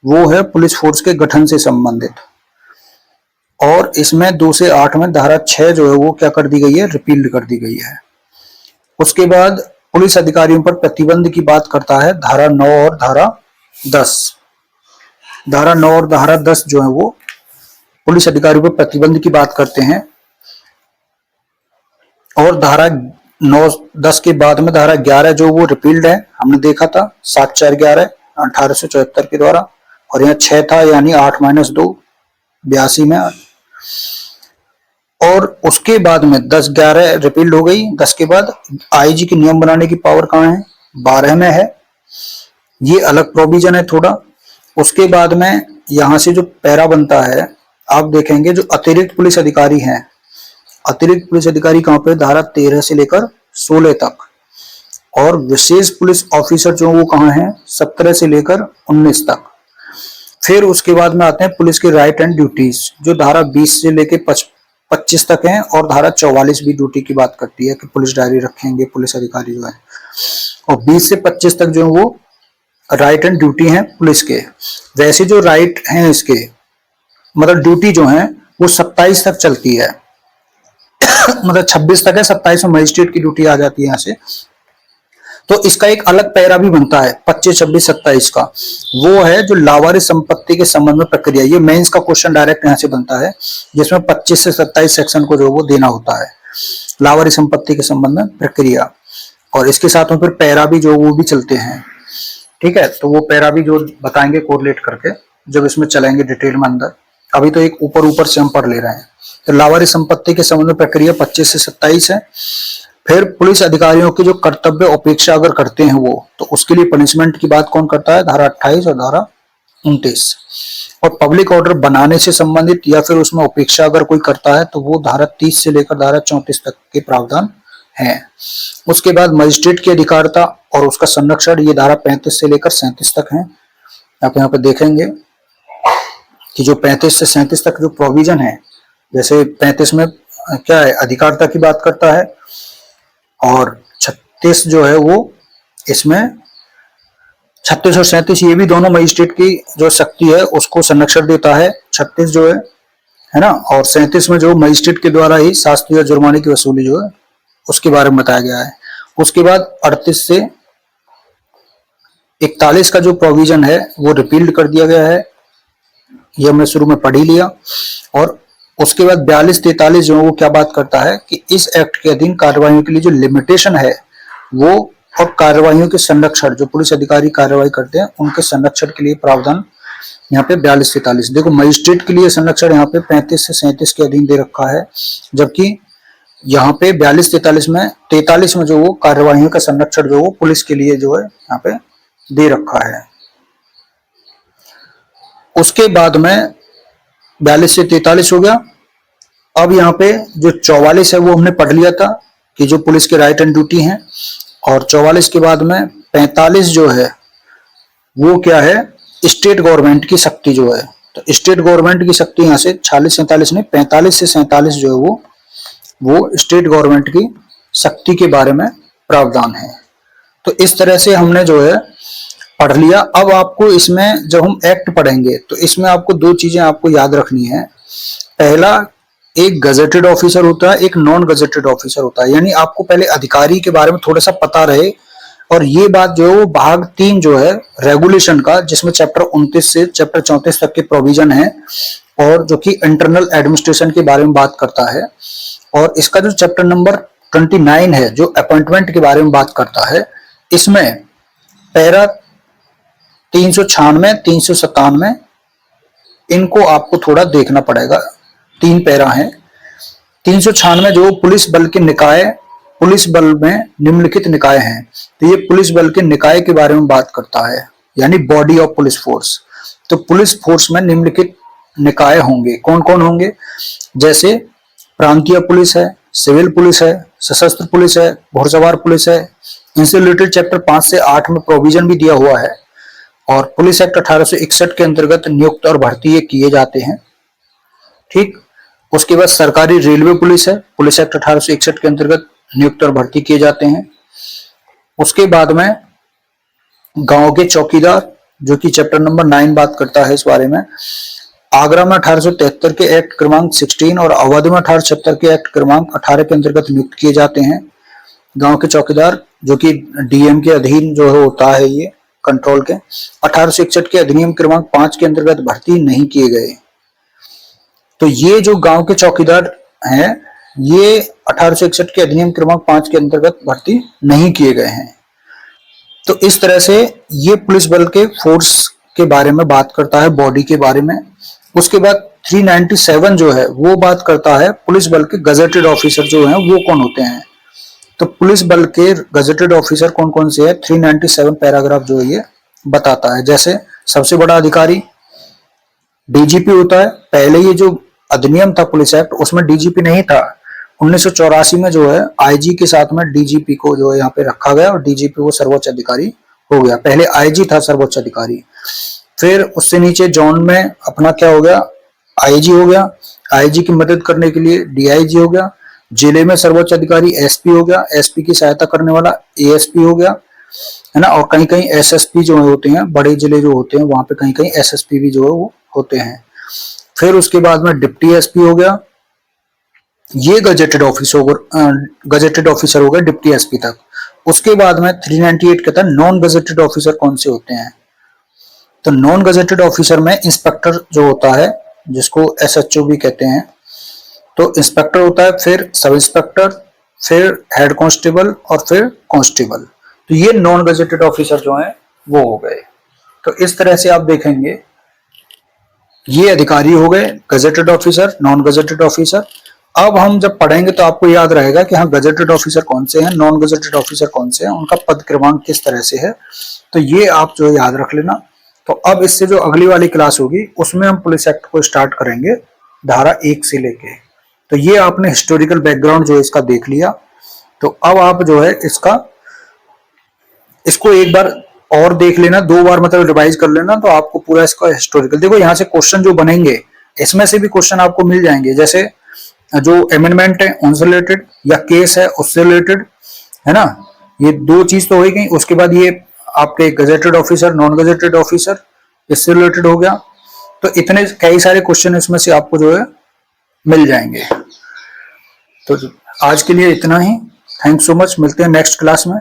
वो है पुलिस फोर्स के गठन से संबंधित, और इसमें 2 से 8 में धारा 6 जो है वो क्या कर दी गई है? रिपील्ड कर दी गई है। उसके बाद पुलिस अधिकारियों पर प्रतिबंध की बात करता है धारा 9 और धारा 10। धारा 9 और धारा 10 जो है वो पुलिस अधिकारियों पर प्रतिबंध की बात करते हैं, और धारा 9-10 के बाद में धारा 11 जो वो रिपील्ड है, हमने देखा था 7411 1874 के द्वारा, और यहाँ 6 था यानी 8-2 82 में। और उसके बाद में 10-11 रिपील्ड हो गई। 10 के बाद आईजी के नियम बनाने की पावर कहाँ है? 12 में है, ये अलग प्रोविजन है थोड़ा। उसके बाद में यहां से जो पैरा बनता है, आप देखेंगे जो अतिरिक्त पुलिस अधिकारी हैं, अतिरिक्त पुलिस अधिकारी कहां पे? धारा 13 से लेकर 16 तक। और विशेष पुलिस ऑफिसर जो वो कहां है? 17 से लेकर 19 तक। फिर उसके बाद में आते हैं पुलिस के राइट एंड ड्यूटीज, जो धारा 20 से लेकर 25 तक है, और धारा 44 भी ड्यूटी की बात करती है कि पुलिस डायरी रखेंगे पुलिस अधिकारी जो है। और 20 से 25 तक जो है वो राइट एंड ड्यूटी हैं पुलिस के। वैसे जो राइट हैं इसके मतलब ड्यूटी जो है वो 27 तक चलती है मतलब 26 तक है, 27 में मजिस्ट्रेट की ड्यूटी आ जाती है यहाँ से। तो इसका एक अलग पैरा भी बनता है 25, 26, 27 का, वो है जो लावारिस संपत्ति के संबंध में प्रक्रिया। ये मेंस का क्वेश्चन डायरेक्ट यहाँ से बनता है, जिसमें 25 से 27 सेक्शन को जो वो देना होता है, लावारिस संपत्ति के संबंध में प्रक्रिया। और इसके साथ में फिर पैरा भी जो वो भी चलते हैं, ठीक है। तो वो पैरा भी जो बताएंगे कोरिलेट करके जब इसमें चलेंगे डिटेल में अंदर, अभी तो एक ऊपर से हम पढ़ ले रहे हैं। तो लावारिस संपत्ति के संबंध में प्रक्रिया 25 से 27 है। फिर पुलिस अधिकारियों के जो कर्तव्य उपेक्षा अगर करते हैं वो, तो उसके लिए पनिशमेंट की बात कौन करता है? धारा 28 और धारा 29। और पब्लिक ऑर्डर बनाने से संबंधित या फिर उसमें उपेक्षा अगर कोई करता है तो वो धारा 30 से लेकर धारा 34 तक के प्रावधान है। उसके बाद मजिस्ट्रेट की अधिकारिता और उसका संरक्षण, ये धारा 35 से लेकर 37 तक है। आप यहाँ पे देखेंगे कि जो 35 से 37 तक जो प्रोविजन है, जैसे 35 में क्या है? अधिकारिता की बात करता है, और 36 जो है वो इसमें 36 और 37 ये भी दोनों मजिस्ट्रेट की जो शक्ति है उसको संरक्षण देता है। 36 जो है ना, और 37 में जो मजिस्ट्रेट के द्वारा ही शास्ति या जुर्माने की वसूली जो है उसके बारे में बताया गया है। उसके बाद 38 से 41 का जो प्रोविजन है वो रिपील्ड कर दिया गया है, ये हमने शुरू में पढ़ ही लिया। और उसके बाद 42-43 जो है वो क्या बात करता है कि इस एक्ट के अधीन कार्रवाइयों के लिए जो लिमिटेशन है वो और कार्रवाइयों के संरक्षण, जो पुलिस अधिकारी कार्रवाई करते हैं उनके संरक्षण के लिए प्रावधान यहाँ पे 42-43। देखो मजिस्ट्रेट के लिए संरक्षण यहाँ पे 35 से 37 के अधीन दे रखा है, जबकि यहाँ पे 42-43 में 43 में जो वो कार्रवाइयों का संरक्षण जो वो पुलिस के लिए जो है यहाँ पे दे रखा है। उसके बाद में 42 से 43 हो गया। अब यहाँ पे जो 44 है वो हमने पढ़ लिया था कि जो पुलिस के राइट एंड ड्यूटी हैं, और 44 के बाद में 45 जो है वो क्या है, स्टेट गवर्नमेंट की शक्ति जो है। तो स्टेट गवर्नमेंट की शक्ति यहाँ से 46-47 नहीं 45 से 47 जो है वो स्टेट गवर्नमेंट की शक्ति के बारे में प्रावधान है। तो इस तरह से हमने जो है पढ़ लिया। अब आपको इसमें जब हम एक्ट पढ़ेंगे तो इसमें आपको दो चीजें आपको याद रखनी है। पहला, एक गजेटेड ऑफिसर होता है, एक नॉन गजेटेड ऑफिसर होता है, यानी आपको पहले अधिकारी के बारे में थोड़ा सा पता रहे। और ये बात जो है वो भाग 3 जो है रेगुलेशन का, जिसमें चैप्टर 29 से चैप्टर 34 तक के प्रोविजन है और जो कि इंटरनल एडमिनिस्ट्रेशन के बारे में बात करता है। और इसका जो चैप्टर नंबर 29 है जो अपॉइंटमेंट के बारे में बात करता है, इसमें पैरा 396, 397 इनको आपको थोड़ा देखना पड़ेगा। 3 पैरा हैं। 396 जो पुलिस बल के निकाय, पुलिस बल में निम्नलिखित निकाय हैं, तो ये पुलिस बल के निकाय के बारे में बात करता है, यानी बॉडी ऑफ पुलिस फोर्स। तो पुलिस फोर्स में निम्नलिखित निकाय होंगे। कौन कौन होंगे? जैसे प्रांतीय पुलिस है, सिविल पुलिस है, सशस्त्र पुलिस है, घुड़सवार पुलिस है। इनसे रिलेटेड चैप्टर 5 से 8 में प्रोविजन भी दिया हुआ है। और पुलिस एक्ट 1861 के अंतर्गत नियुक्त और भर्ती ये किए जाते हैं। ठीक। उसके बाद सरकारी रेलवे पुलिस है, पुलिस एक्ट 1861 के अंतर्गत नियुक्त और भर्ती किए जाते हैं। उसके बाद में गांव के चौकीदार, जो कि चैप्टर नंबर 9 बात करता है इस बारे में। आगरा में 1873 के एक्ट क्रमांक 16 और अवध में 1876 के एक्ट क्रमांक 18 के अंतर्गत नियुक्त किए जाते हैं गांव के चौकीदार, जो कि डीएम के अधीन जो होता है, ये कंट्रोल के। 1861 के अधिनियम क्रमांक 5 के अंतर्गत भर्ती नहीं किए गए। तो ये जो गांव के चौकीदार हैं, ये 1861 के अधिनियम क्रमांक 5 के अंतर्गत भर्ती नहीं किए गए हैं। तो इस तरह से ये पुलिस बल के फोर्स के बारे में बात करता है, बॉडी के बारे में। उसके बाद 397 जो है वो बात करता है पुलिस बल के गजेटेड ऑफिसर जो हैं वो कौन होते हैं। तो पुलिस बल के गजेटेड ऑफिसर कौन कौन से है, 397 पैराग्राफ जो है ये बताता है। जैसे सबसे बड़ा अधिकारी डीजीपी होता है। पहले ये जो अधिनियम था पुलिस एक्ट, उसमें डीजीपी नहीं था। 1984 में जो है आईजी के साथ में डीजीपी को जो है यहाँ पे रखा गया और डीजीपी वो सर्वोच्च अधिकारी हो गया। पहले आईजी था सर्वोच्च अधिकारी, फिर उससे नीचे जोन में अपना क्या हो गया, आईजी हो गया। आईजी की मदद करने के लिए डीआईजी हो गया। जिले में सर्वोच्च अधिकारी एसपी हो गया। एसपी की सहायता करने वाला एएसपी हो गया, है ना। और कहीं कहीं एसएसपी जो होते हैं, बड़े जिले जो होते हैं वहां पे कहीं कहीं एसएसपी भी जो है वो होते हैं। फिर उसके बाद में डिप्टी एसपी हो गया। ये गजेटेड ऑफिसर हो गए डिप्टी एसपी तक। उसके बाद में 398 कहता है नॉन गजेटेड ऑफिसर कौन से होते हैं। तो नॉन गजेटेड ऑफिसर में इंस्पेक्टर जो होता है, जिसको एसएचओ भी कहते हैं, तो इंस्पेक्टर होता है, फिर सब इंस्पेक्टर, फिर हेड कांस्टेबल और फिर कांस्टेबल। तो ये नॉन गजेटेड ऑफिसर जो हैं वो हो गए। तो इस तरह से आप देखेंगे ये अधिकारी हो गए, gazetted officer, non gazetted officer. अब हम जब पढ़ेंगे तो आपको याद रहेगा कि हाँ गजेटेड ऑफिसर कौन से हैं, नॉन गजेटेड ऑफिसर कौन से हैं, उनका पद क्रमांक किस तरह से है। तो ये आप जो याद रख लेना। तो अब इससे जो अगली वाली क्लास होगी उसमें हम पुलिस एक्ट को स्टार्ट करेंगे धारा 1 से लेके। तो ये आपने हिस्टोरिकल बैकग्राउंड जो है इसका देख लिया। तो अब आप जो है इसको एक बार और देख लेना, 2 बार मतलब रिवाइज कर लेना, तो आपको पूरा इसका हिस्टोरिकल देखो। यहाँ से क्वेश्चन जो बनेंगे इसमें से भी क्वेश्चन आपको मिल जाएंगे, जैसे जो अमेंडमेंट है उनसे रिलेटेड या केस है उससे रिलेटेड, है ना, ये 2 चीज तो हो ही गई। उसके बाद ये आपके gazetted officer, non gazetted officer, इससे रिलेटेड हो गया। तो इतने कई सारे क्वेश्चन इसमें से आपको जो है मिल जाएंगे। तो आज के लिए इतना ही। थैंक्स सो मच, मिलते हैं नेक्स्ट क्लास में।